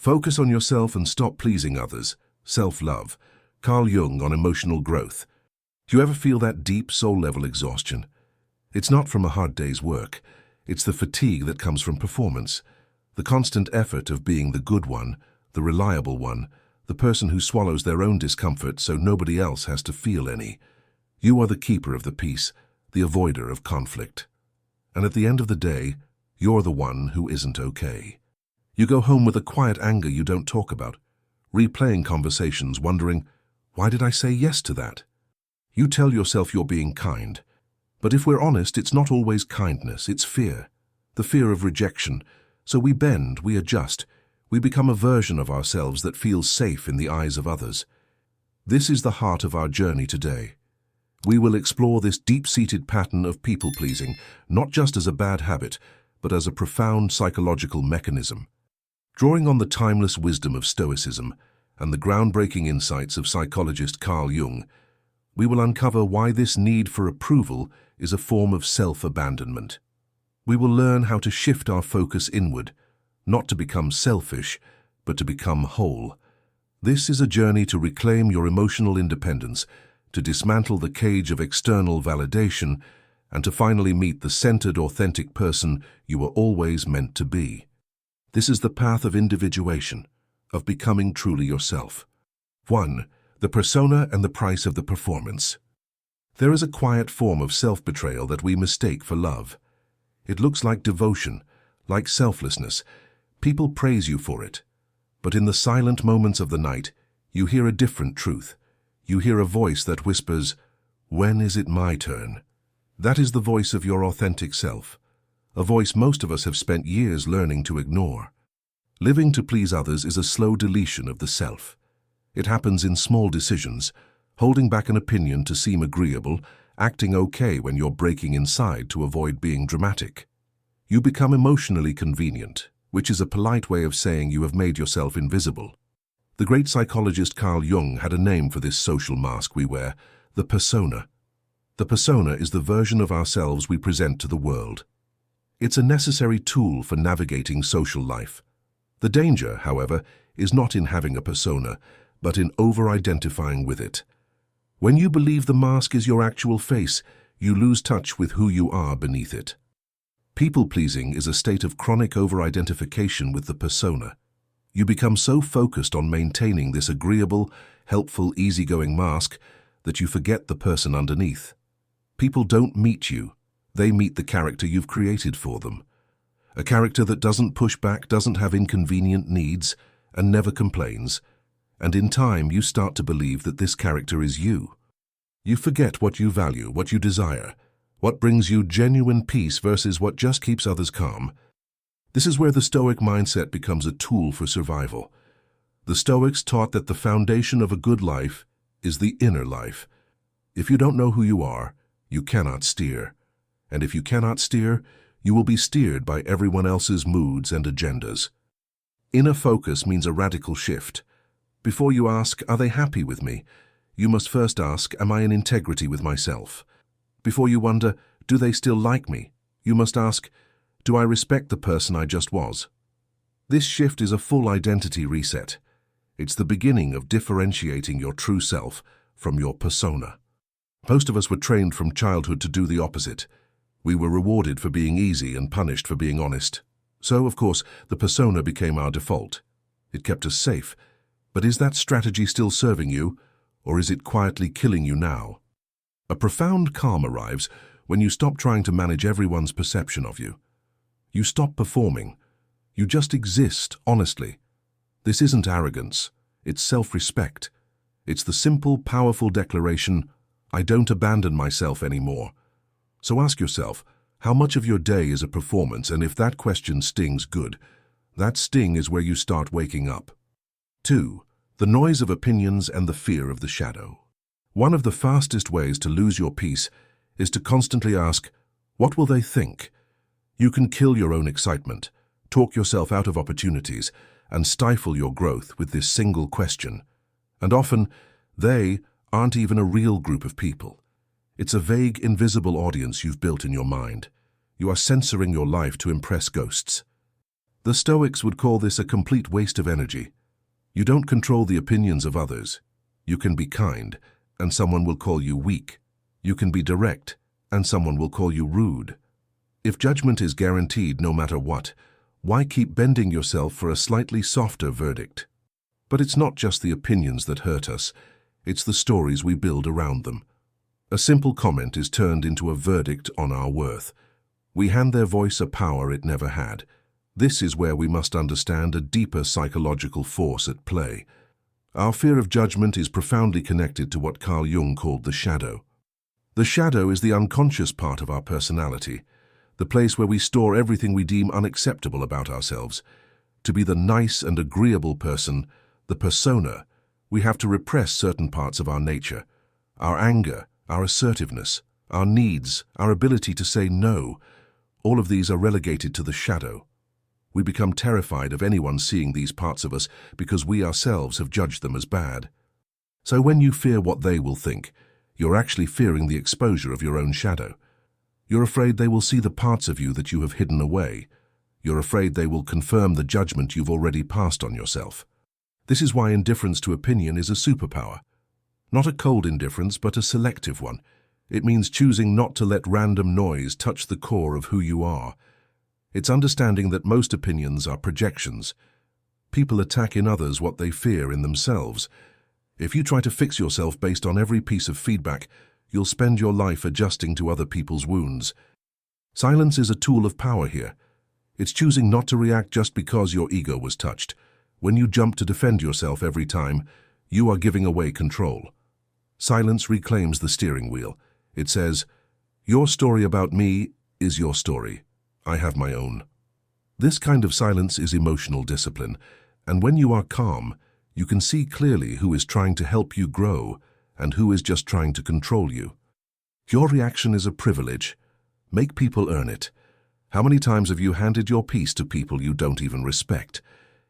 Focus on yourself and stop pleasing others. Self-love. Carl Jung on emotional growth. Do you ever feel that deep soul-level exhaustion? It's not from a hard day's work. It's the fatigue that comes from performance. The constant effort of being the good one, the reliable one, the person who swallows their own discomfort so nobody else has to feel any. You are the keeper of the peace, the avoider of conflict. And at the end of the day, you're the one who isn't okay. You go home with a quiet anger you don't talk about, replaying conversations, wondering, why did I say yes to that? You tell yourself you're being kind. But if we're honest, it's not always kindness, it's fear. The fear of rejection. So we bend, we adjust. We become a version of ourselves that feels safe in the eyes of others. This is the heart of our journey today. We will explore this deep-seated pattern of people-pleasing, not just as a bad habit, but as a profound psychological mechanism. Drawing on the timeless wisdom of Stoicism and the groundbreaking insights of psychologist Carl Jung, we will uncover why this need for approval is a form of self-abandonment. We will learn how to shift our focus inward, not to become selfish, but to become whole. This is a journey to reclaim your emotional independence, to dismantle the cage of external validation, and to finally meet the centered, authentic person you were always meant to be. This is the path of individuation, of becoming truly yourself. 1. The persona and the price of the performance. There is a quiet form of self-betrayal that we mistake for love. It looks like devotion, like selflessness. People praise you for it. But in the silent moments of the night, you hear a different truth. You hear a voice that whispers, "When is it my turn?" That is the voice of your authentic self, a voice most of us have spent years learning to ignore. Living to please others is a slow deletion of the self. It happens in small decisions, holding back an opinion to seem agreeable, acting okay when you're breaking inside to avoid being dramatic. You become emotionally convenient, which is a polite way of saying you have made yourself invisible. The great psychologist Carl Jung had a name for this social mask we wear, the persona. The persona is the version of ourselves we present to the world. It's a necessary tool for navigating social life. The danger, however, is not in having a persona, but in over-identifying with it. When you believe the mask is your actual face, you lose touch with who you are beneath it. People-pleasing is a state of chronic over-identification with the persona. You become so focused on maintaining this agreeable, helpful, easygoing mask that you forget the person underneath. People don't meet you, they meet the character you've created for them. A character that doesn't push back, doesn't have inconvenient needs, and never complains. And in time, you start to believe that this character is you. You forget what you value, what you desire, what brings you genuine peace versus what just keeps others calm. This is where the Stoic mindset becomes a tool for survival. The Stoics taught that the foundation of a good life is the inner life. If you don't know who you are, you cannot steer. And if you cannot steer, you will be steered by everyone else's moods and agendas. Inner focus means a radical shift. Before you ask, are they happy with me? You must first ask, am I in integrity with myself? Before you wonder, do they still like me? You must ask, do I respect the person I just was? This shift is a full identity reset. It's the beginning of differentiating your true self from your persona. Most of us were trained from childhood to do the opposite. We were rewarded for being easy and punished for being honest. So, of course, the persona became our default. It kept us safe. But is that strategy still serving you, or is it quietly killing you now? A profound calm arrives when you stop trying to manage everyone's perception of you. You stop performing. You just exist, honestly. This isn't arrogance. It's self-respect. It's the simple, powerful declaration, I don't abandon myself anymore. So ask yourself, how much of your day is a performance, and if that question stings good, that sting is where you start waking up. 2. The noise of opinions and the fear of the shadow. One of the fastest ways to lose your peace is to constantly ask, what will they think? You can kill your own excitement, talk yourself out of opportunities, and stifle your growth with this single question. And often, they aren't even a real group of people. It's a vague, invisible audience you've built in your mind. You are censoring your life to impress ghosts. The Stoics would call this a complete waste of energy. You don't control the opinions of others. You can be kind, and someone will call you weak. You can be direct, and someone will call you rude. If judgment is guaranteed no matter what, why keep bending yourself for a slightly softer verdict? But it's not just the opinions that hurt us, it's the stories we build around them. A simple comment is turned into a verdict on our worth. We hand their voice a power it never had. This is where we must understand a deeper psychological force at play. Our fear of judgment is profoundly connected to what Carl Jung called the shadow. The shadow is the unconscious part of our personality, the place where we store everything we deem unacceptable about ourselves. To be the nice and agreeable person, the persona, we have to repress certain parts of our nature, our anger, our assertiveness, our needs, our ability to say no. All of these are relegated to the shadow. We become terrified of anyone seeing these parts of us because we ourselves have judged them as bad. So when you fear what they will think, you're actually fearing the exposure of your own shadow. You're afraid they will see the parts of you that you have hidden away. You're afraid they will confirm the judgment you've already passed on yourself. This is why indifference to opinion is a superpower. Not a cold indifference, but a selective one. It means choosing not to let random noise touch the core of who you are. It's understanding that most opinions are projections. People attack in others what they fear in themselves. If you try to fix yourself based on every piece of feedback, you'll spend your life adjusting to other people's wounds. Silence is a tool of power here. It's choosing not to react just because your ego was touched. When you jump to defend yourself every time, you are giving away control. Silence reclaims the steering wheel. It says, "Your story about me is your story. I have my own." This kind of silence is emotional discipline, and when you are calm, you can see clearly who is trying to help you grow and who is just trying to control you. Your reaction is a privilege. Make people earn it. How many times have you handed your peace to people you don't even respect?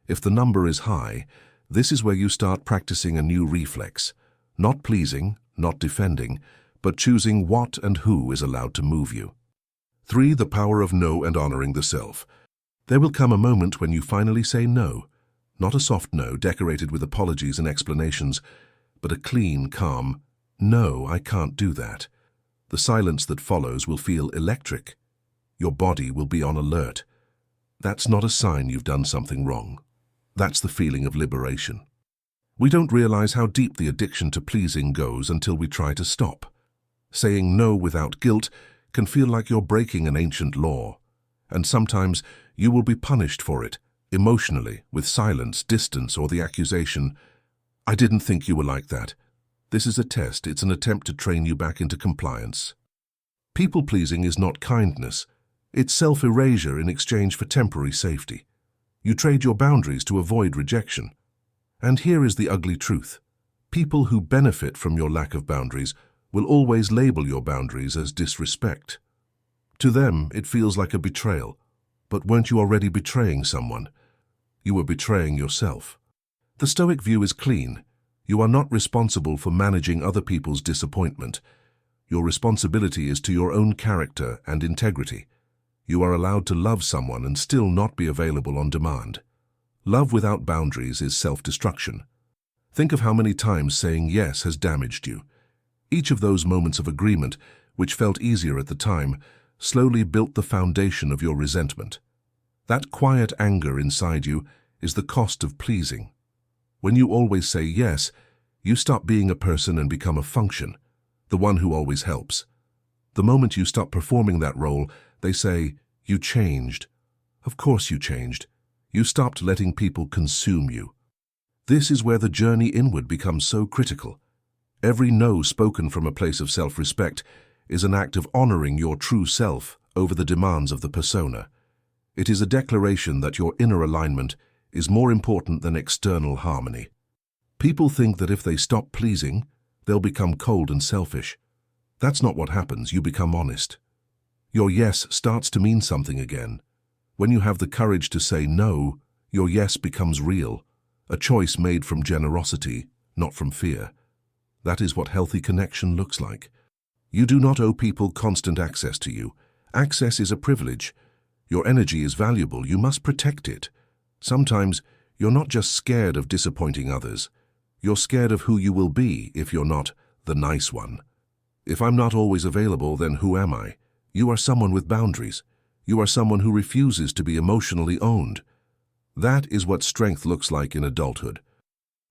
If the number is high, this is where you start practicing a new reflex. Not pleasing, not defending, but choosing what and who is allowed to move you. 3. The power of no and honoring the self. There will come a moment when you finally say no. Not a soft no decorated with apologies and explanations, but a clean, calm, "No, I can't do that." The silence that follows will feel electric. Your body will be on alert. That's not a sign you've done something wrong. That's the feeling of liberation. We don't realize how deep the addiction to pleasing goes until we try to stop. Saying no without guilt can feel like you're breaking an ancient law, and sometimes you will be punished for it, emotionally, with silence, distance, or the accusation, "I didn't think you were like that." This is a test. It's an attempt to train you back into compliance. People-pleasing is not kindness. It's self-erasure in exchange for temporary safety. You trade your boundaries to avoid rejection. And here is the ugly truth. People who benefit from your lack of boundaries will always label your boundaries as disrespect. To them, it feels like a betrayal. But weren't you already betraying someone? You were betraying yourself. The Stoic view is clean. You are not responsible for managing other people's disappointment. Your responsibility is to your own character and integrity. You are allowed to love someone and still not be available on demand. Love without boundaries is self-destruction. Think of how many times saying yes has damaged you. Each of those moments of agreement, which felt easier at the time, slowly built the foundation of your resentment. That quiet anger inside you is the cost of pleasing. When you always say yes, you stop being a person and become a function, the one who always helps. The moment you stop performing that role, they say, "You changed." Of course you changed. You stopped letting people consume you. This is where the journey inward becomes so critical. Every no spoken from a place of self-respect is an act of honoring your true self over the demands of the persona. It is a declaration that your inner alignment is more important than external harmony. People think that if they stop pleasing, they'll become cold and selfish. That's not what happens. You become honest. Your yes starts to mean something again. When you have the courage to say no, your yes becomes real, a choice made from generosity, not from fear. That is what healthy connection looks like. You do not owe people constant access to you. Access is a privilege. Your energy is valuable, you must protect it. Sometimes, you're not just scared of disappointing others. You're scared of who you will be if you're not the nice one. If I'm not always available, then who am I? You are someone with boundaries. You are someone who refuses to be emotionally owned. That is what strength looks like in adulthood.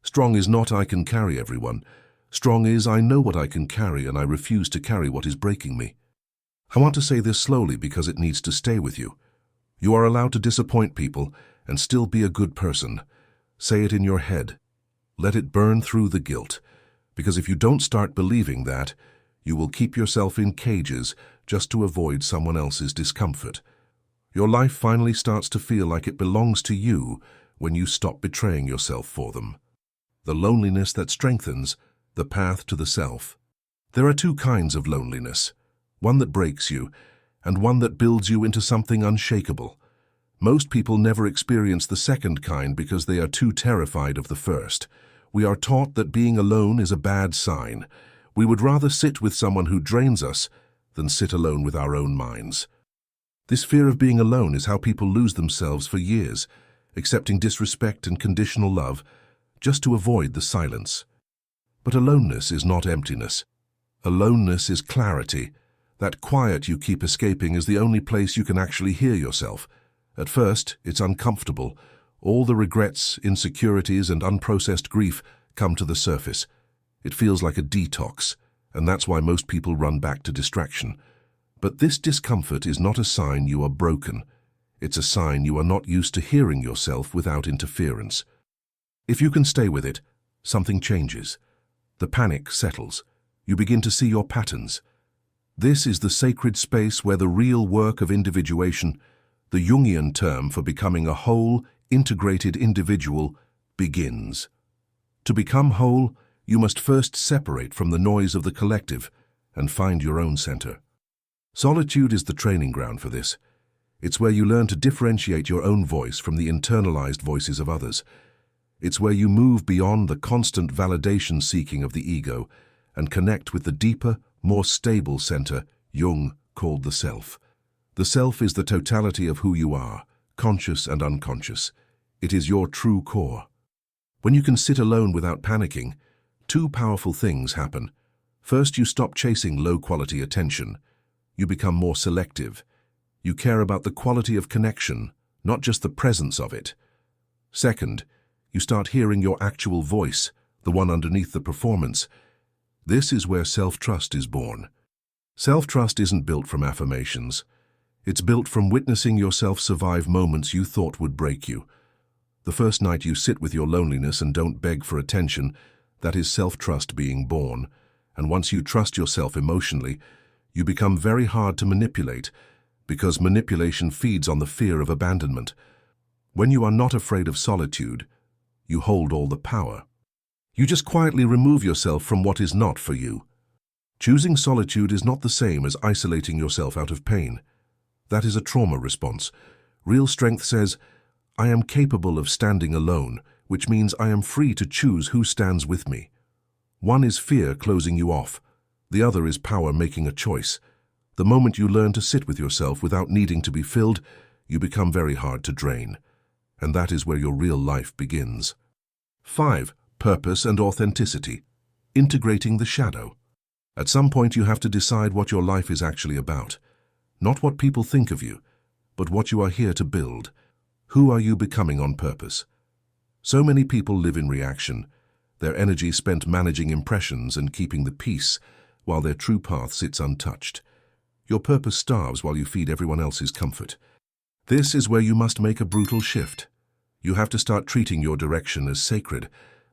Strong is not I can carry everyone. Strong is I know what I can carry and I refuse to carry what is breaking me. I want to say this slowly because it needs to stay with you. You are allowed to disappoint people and still be a good person. Say it in your head. Let it burn through the guilt. Because if you don't start believing that, you will keep yourself in cages just to avoid someone else's discomfort. Your life finally starts to feel like it belongs to you when you stop betraying yourself for them. The loneliness that strengthens, the path to the self. There are two kinds of loneliness, one that breaks you and one that builds you into something unshakable. Most people never experience the second kind because they are too terrified of the first. We are taught that being alone is a bad sign. We would rather sit with someone who drains us than sit alone with our own minds. This fear of being alone is how people lose themselves for years, accepting disrespect and conditional love just to avoid the silence. But aloneness is not emptiness. Aloneness is clarity. That quiet you keep escaping is the only place you can actually hear yourself. At first, it's uncomfortable. All the regrets, insecurities, and unprocessed grief come to the surface. It feels like a detox, and that's why most people run back to distraction. But this discomfort is not a sign you are broken. It's a sign you are not used to hearing yourself without interference. If you can stay with it, something changes. The panic settles. You begin to see your patterns. This is the sacred space where the real work of individuation, the Jungian term for becoming a whole, integrated individual, begins. To become whole, you must first separate from the noise of the collective and find your own center. Solitude is the training ground for this. It's where you learn to differentiate your own voice from the internalized voices of others. It's where you move beyond the constant validation seeking of the ego and connect with the deeper, more stable center Jung called the self. The self is the totality of who you are, conscious and unconscious. It is your true core. When you can sit alone without panicking, two powerful things happen. First, you stop chasing low-quality attention. You become more selective. You care about the quality of connection, not just the presence of it. Second, you start hearing your actual voice, the one underneath the performance. This is where self-trust is born. Self-trust isn't built from affirmations. It's built from witnessing yourself survive moments you thought would break you. The first night you sit with your loneliness and don't beg for attention, that is self-trust being born. And once you trust yourself emotionally, you become very hard to manipulate, because manipulation feeds on the fear of abandonment. When you are not afraid of solitude, you hold all the power. You just quietly remove yourself from what is not for you. Choosing solitude is not the same as isolating yourself out of pain. That is a trauma response. Real strength says, I am capable of standing alone, which means I am free to choose who stands with me. One is fear closing you off. The other is power making a choice. The moment you learn to sit with yourself without needing to be filled, you become very hard to drain. And that is where your real life begins. 5. Purpose and authenticity. Integrating the shadow. At some point you have to decide what your life is actually about. Not what people think of you, but what you are here to build. Who are you becoming on purpose? So many people live in reaction, their energy spent managing impressions and keeping the peace, while their true path sits untouched. Your purpose starves while you feed everyone else's comfort. This is where you must make a brutal shift. You have to start treating your direction as sacred.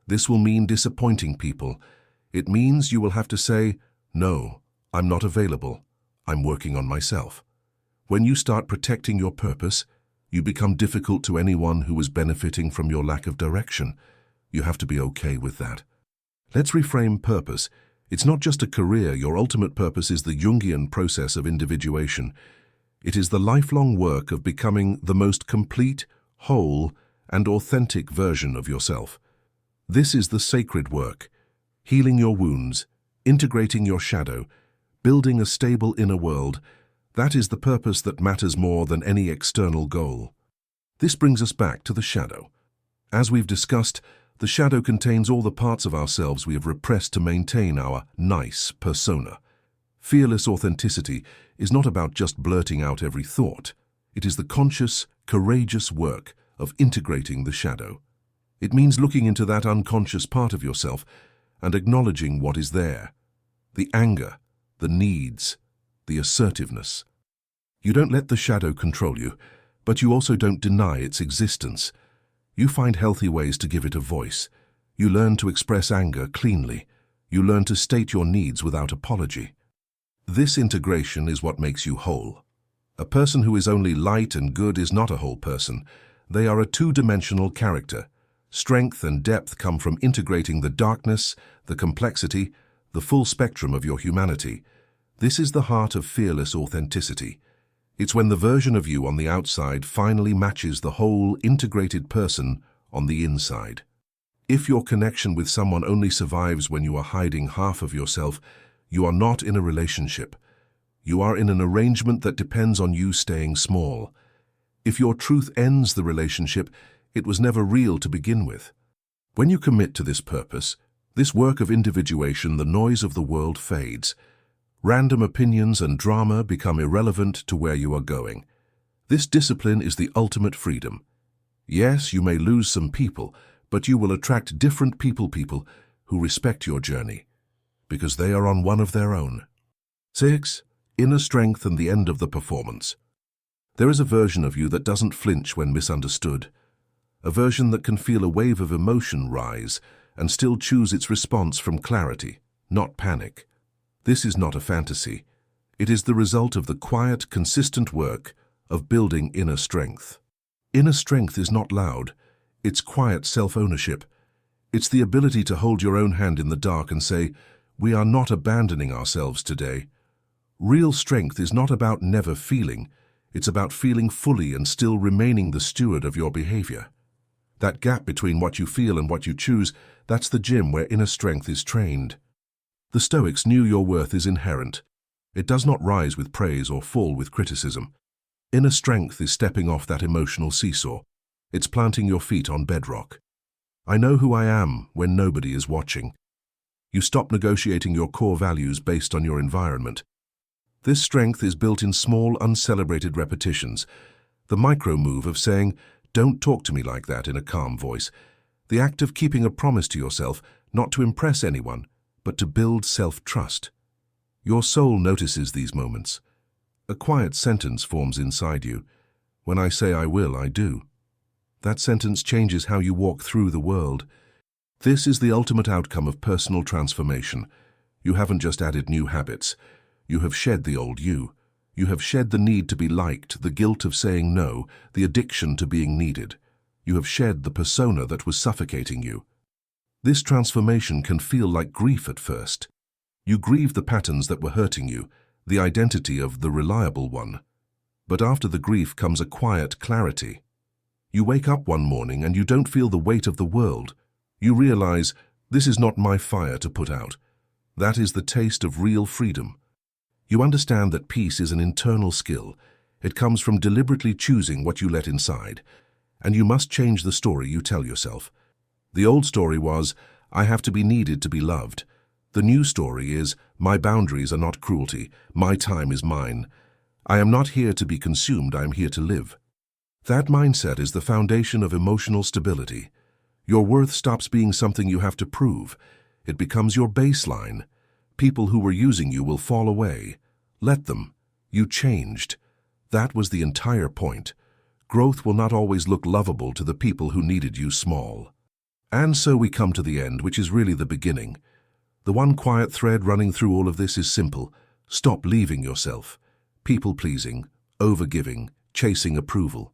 This will mean disappointing people. It means you will have to say, no, I'm not available. I'm working on myself. When you start protecting your purpose, you become difficult to anyone who is benefiting from your lack of direction. You have to be okay with that. Let's reframe purpose. It's not just a career. Your ultimate purpose is the Jungian process of individuation. It is the lifelong work of becoming the most complete, whole, and authentic version of yourself. This is the sacred work, healing your wounds, integrating your shadow, building a stable inner world. That is the purpose that matters more than any external goal. This brings us back to the shadow. As we've discussed, the shadow contains all the parts of ourselves we have repressed to maintain our nice persona. Fearless authenticity is not about just blurting out every thought. It is the conscious, courageous work of integrating the shadow. It means looking into that unconscious part of yourself and acknowledging what is there. The anger, the needs, the assertiveness. You don't let the shadow control you, but you also don't deny its existence. You find healthy ways to give it a voice. You learn to express anger cleanly. You learn to state your needs without apology. This integration is what makes you whole. A person who is only light and good is not a whole person. They are a two-dimensional character. Strength and depth come from integrating the darkness, the complexity, the full spectrum of your humanity. This is the heart of fearless authenticity. It's when the version of you on the outside finally matches the whole integrated person on the inside. If your connection with someone only survives when you are hiding half of yourself, you are not in a relationship. You are in an arrangement that depends on you staying small. If your truth ends the relationship, it was never real to begin with. When you commit to this purpose, this work of individuation, the noise of the world fades. Random opinions and drama become irrelevant to where you are going. This discipline is the ultimate freedom. Yes, you may lose some people, but you will attract different people who respect your journey, because they are on one of their own. 6. Inner strength and the end of the performance. There is a version of you that doesn't flinch when misunderstood. A version that can feel a wave of emotion rise and still choose its response from clarity, not panic. This is not a fantasy. It is the result of the quiet, consistent work of building inner strength. Inner strength is not loud. It's quiet self-ownership. It's the ability to hold your own hand in the dark and say, "We are not abandoning ourselves today." Real strength is not about never feeling. It's about feeling fully and still remaining the steward of your behavior. That gap between what you feel and what you choose, that's the gym where inner strength is trained. The Stoics knew your worth is inherent. It does not rise with praise or fall with criticism. Inner strength is stepping off that emotional seesaw. It's planting your feet on bedrock. I know who I am when nobody is watching. You stop negotiating your core values based on your environment. This strength is built in small, uncelebrated repetitions. The micro move of saying, "Don't talk to me like that," in a calm voice. The act of keeping a promise to yourself, not to impress anyone, but to build self-trust. Your soul notices these moments. A quiet sentence forms inside you. When I say I will, I do. That sentence changes how you walk through the world. This is the ultimate outcome of personal transformation. You haven't just added new habits. You have shed the old you. You have shed the need to be liked, the guilt of saying no, the addiction to being needed. You have shed the persona that was suffocating you. This transformation can feel like grief at first. You grieve the patterns that were hurting you, the identity of the reliable one. But after the grief comes a quiet clarity. You wake up one morning and you don't feel the weight of the world. You realize, this is not my fire to put out. That is the taste of real freedom. You understand that peace is an internal skill. It comes from deliberately choosing what you let inside. And you must change the story you tell yourself. The old story was, I have to be needed to be loved. The new story is, my boundaries are not cruelty. My time is mine. I am not here to be consumed. I am here to live. That mindset is the foundation of emotional stability. Your worth stops being something you have to prove. It becomes your baseline. People who were using you will fall away. Let them. You changed. That was the entire point. Growth will not always look lovable to the people who needed you small. And so we come to the end, which is really the beginning. The one quiet thread running through all of this is simple. Stop leaving yourself. People-pleasing, overgiving, chasing approval.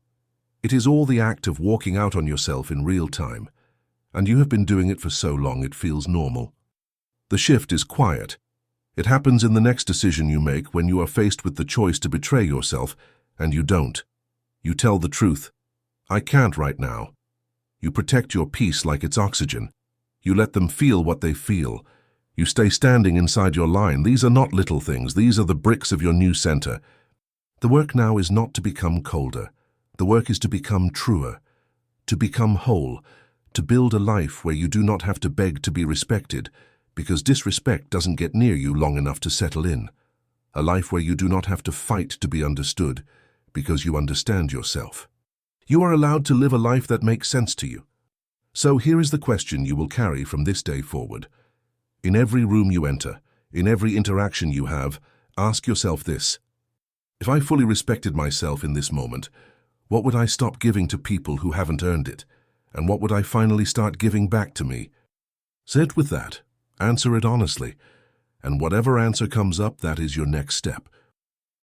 It is all the act of walking out on yourself in real time. And you have been doing it for so long it feels normal. The shift is quiet. It happens in the next decision you make when you are faced with the choice to betray yourself, and you don't. You tell the truth. I can't right now. You protect your peace like it's oxygen. You let them feel what they feel. You stay standing inside your line. These are not little things. These are the bricks of your new center. The work now is not to become colder. The work is to become truer, to become whole, to build a life where you do not have to beg to be respected, because disrespect doesn't get near you long enough to settle in. A life where you do not have to fight to be understood, because you understand yourself. You are allowed to live a life that makes sense to you. So here is the question you will carry from this day forward. In every room you enter, in every interaction you have, ask yourself this: if I fully respected myself in this moment, what would I stop giving to people who haven't earned it? And what would I finally start giving back to me? Sit with that, answer it honestly, and whatever answer comes up, that is your next step.